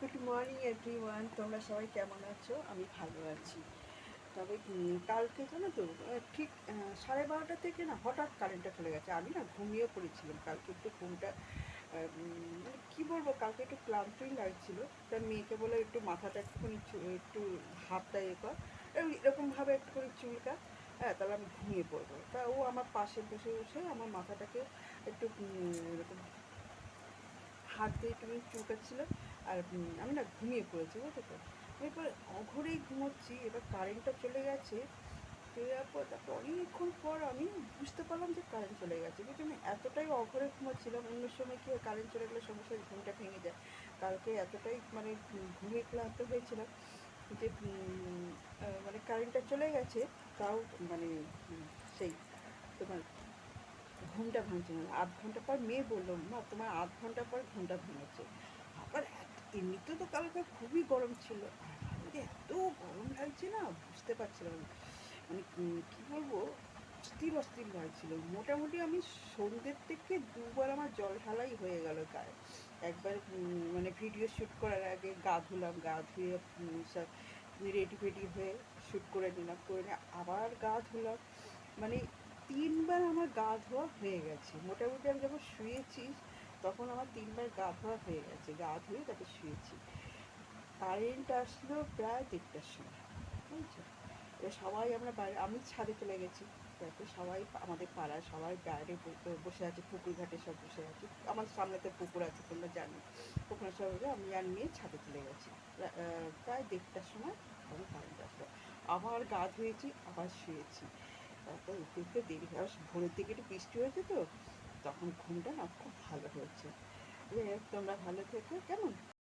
Good morning everyone, তোমরা সবাই কেমন আছো? আমি ভালো আছি। তবে কালকে জানো তো, ঠিক 12:30 থেকে না হঠাৎ কারেন্টটা চলে গেছে। আমি না ঘুমিয়ে পড়েছিলাম। কালকে একটু ঘুমটা মানে কী বলবো, কালকে একটু ক্লান্তই লাগছিল। তা মেয়েকে বলে একটু মাথাটা একটুখানি একটু হাতটা কর, এরকমভাবে একটুখানি চুলকা, হ্যাঁ তাহলে আমি ঘুমিয়ে পড়বো। তা ও আমার পাশে বসে বসে আমার মাথাটাকে একটু এরকম হাত দিয়ে একটুখানি চুলকাচ্ছিল। আর আমি না ঘুমিয়ে পড়েছি, বুঝতে তো। এরপর অঘরেই ঘুমোচ্ছি, এবার কারেন্টটা চলে গেছে। চলে যাওয়ার পর তারপর অনেকক্ষণ পর আমি বুঝতে পারলাম যে কারেন্ট চলে গেছে, কিন্তু আমি এতটাই অঘরে ঘুমাচ্ছিলাম। অন্য সময় কি হয়, কারেন্ট চলে গেলে সঙ্গে সঙ্গে ঘুমটা ভেঙে যায়। কালকে এতটাই মানে ঘুমে ক্লান্ত হয়েছিলাম যে মানে কারেন্টটা চলে গেছে, তাও মানে সেই তোমার ঘুমটা ভাঙছে না। আধ ঘন্টা পর মেয়ে বললো, মা তোমার আধ ঘন্টা পর ঘুমটা ভেঙেছে। আবার এমনিতেও তো কালকে খুবই গরম ছিল, আর বাইরে এত গরম লাগছে না, বুঝতে পারছিলাম না। মানে কী বলবো, অস্থির অস্থির লাগছিল। মোটামুটি আমি সন্ধ্যের থেকে দুবার আমার জল ঢালাই হয়ে গেল গায়ে। একবার মানে ভিডিও শ্যুট করার আগে গা ধুলাম, গা ধুয়ে সব রেডি ফেডি হয়ে শ্যুট করে নিলাম, করে নিয়ে আবার গা ধুলাম। মানে 3বার আমার গা ধোয়া হয়ে গেছে। মোটামুটি আমি যখন শুয়েছি তখন আমার 3বার গা ধোয়া হয়ে গেছে, গা ধুয়ে তারপর শুয়েছি। কারেন্ট আসলো প্রায় 1:30টার সময়, বুঝছো। এবার সবাই আমরা বাইরে, আমি ছাদে চলে গেছি। তারপরে সবাই আমাদের পাড়ায় সবাই বাইরে বসে আছে, পুকুর ঘাটে সব বসে আছে। আমার সামনেতে পুকুর আছে, তোমরা জানো। ওখানে সব আমি আর মেয়ে ছাদে চলে গেছি। প্রায় 1:30টার সময় তখন কারেন্ট আসলো। আবার গা ধুয়েছি, আবার শুয়েছি। তারপর উঠতে উঠতে দেরি হয়, ভোরের দিকে একটু বৃষ্টি হয়েছে তো, তখন ঘুমটা না খুব ভালো হয়েছে। তোমরা ভালো থেকো, কেমন?